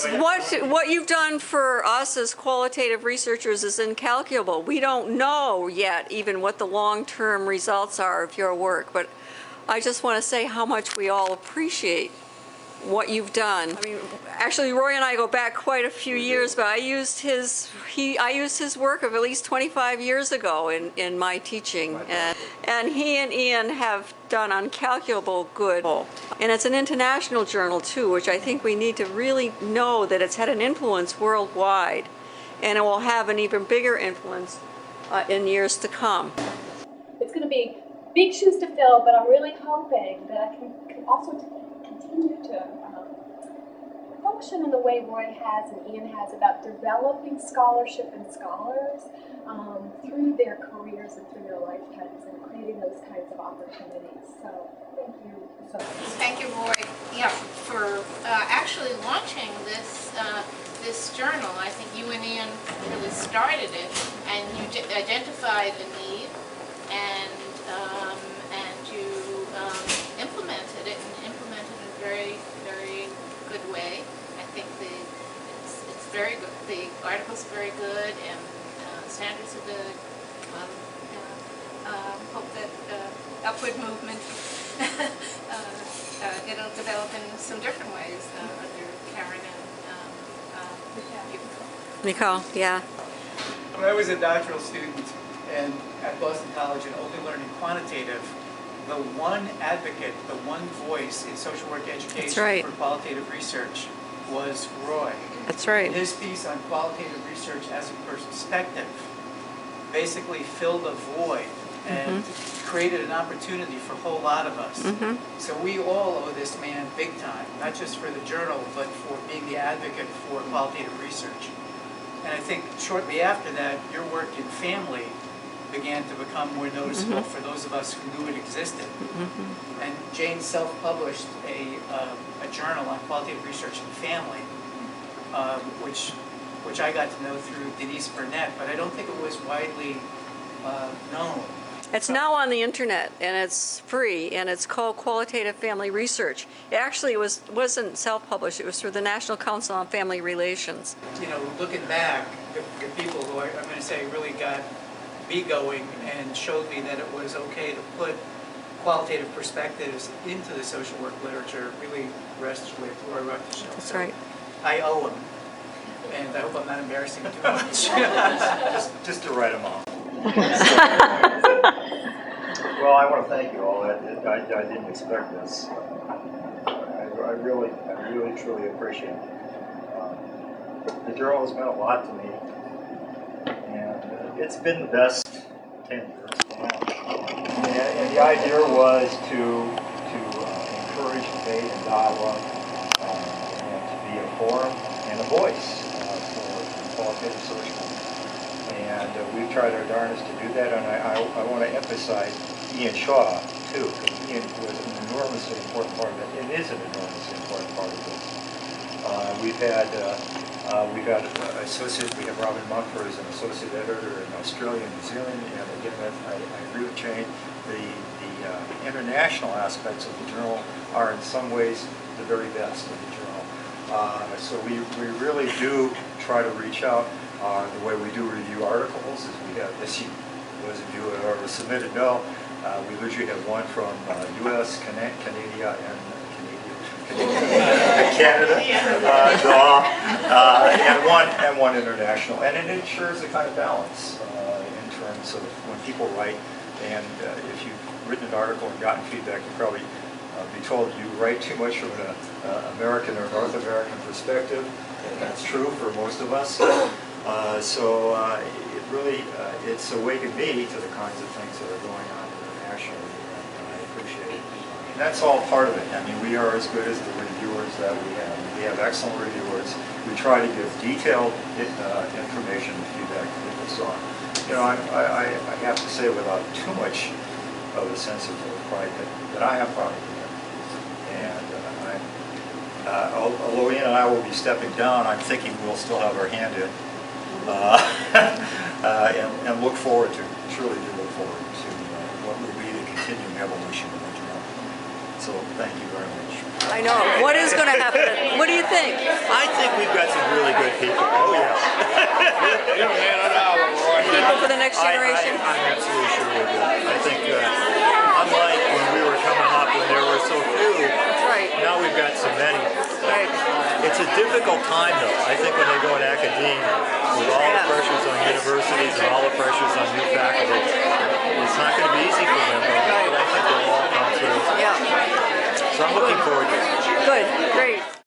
What you've done for us as qualitative researchers is incalculable. We don't know yet even what the long-term results are of your work, but I just want to say how much we all appreciate what you've done. I mean, actually, Roy and I go back quite a few years, but I used his work of at least 25 years ago in my teaching, and he and Ian have done incalculable good. And it's an international journal too, which I think we need to really know that it's had an influence worldwide, and it will have an even bigger influence in years to come. It's going to be big shoes to fill, but I'm really hoping that I can also continue to function in the way Roy has and Ian has about developing scholarship and scholars through their careers and through their lifetimes and creating those kinds of opportunities. So thank you so much. Thank you, Roy, for actually launching this this journal. I think you and Ian really started it, and you identified a need, and you implemented it in a very, very good way. I think it's very good. The article's very good, and standards are good. Hope that upward movement it'll develop in some different ways under Karen and Nicole, yeah. When I was a doctoral student at Boston College and only learning quantitative, the one advocate, the one voice in social work education for qualitative research was Roy. That's right. His piece on qualitative research as a perspective basically filled a void and created an opportunity for a whole lot of us. So we all owe this man big time, not just for the journal, but for being the advocate for qualitative research. And I think shortly after that, your work in family began to become more noticeable for those of us who knew it existed. And Jane self-published a journal on qualitative research in family, which I got to know through Denise Burnett, but I don't think it was widely known. It's now on the internet, and it's free, and it's called Qualitative Family Research. It actually wasn't self-published. It was through the National Council on Family Relations. You know, looking back, the people who I'm going to say really got me going and showed me that it was okay to put qualitative perspectives into the social work literature really rests with Roy Ruckdeschel. That's right. I owe him, and I hope I'm not embarrassing too much. just to write him off. Well, I want to thank you all. I didn't expect this. I really, truly appreciate it. The journal has meant a lot to me, and it's been the best 10 years. And the idea was to encourage debate and dialogue, and to be a forum and a voice for qualitative social work. And we've tried our darndest to do that, and I want to emphasize Ian Shaw, too, because Ian was an enormously important part of it, and is an enormously important part of this. We've had associate, we have Robin Mumford as an associate editor in Australia and New Zealand, and again, I agree with Jane, the international aspects of the journal are in some ways the very best of the journal. So we really do try to reach out. The way we do review articles is we have, as those of you who have already submitted know, we usually have one from U.S., Canada, and one international, and it ensures a kind of balance in terms of when people write. And if you've written an article and gotten feedback, you probably be told you write too much from an American or North American perspective, and that's true for most of us. It really it's awakened me to the kinds of things that are going on internationally, and I appreciate it. And that's all part of it. I mean, we are as good as the reviewers that we have. We have excellent reviewers. We try to give detailed information and feedback to people. So, you know, I have to say without too much of a sense of pride that I am proud of it. And although Ian and I will be stepping down, I'm thinking we'll still have our hand in. And look forward to, truly do look forward to what will be the continuing evolution of the journal. So so thank you very much. I know. What is going to happen? What do you think? I think we've got some really good people. Oh, yeah. People for the next generation? I'm absolutely sure we do. I think, unlike when we were coming up when there were so few, Right. now we've got so many. Right. It's a difficult time, though. I think when they go in academia, with all the pressures on universities and all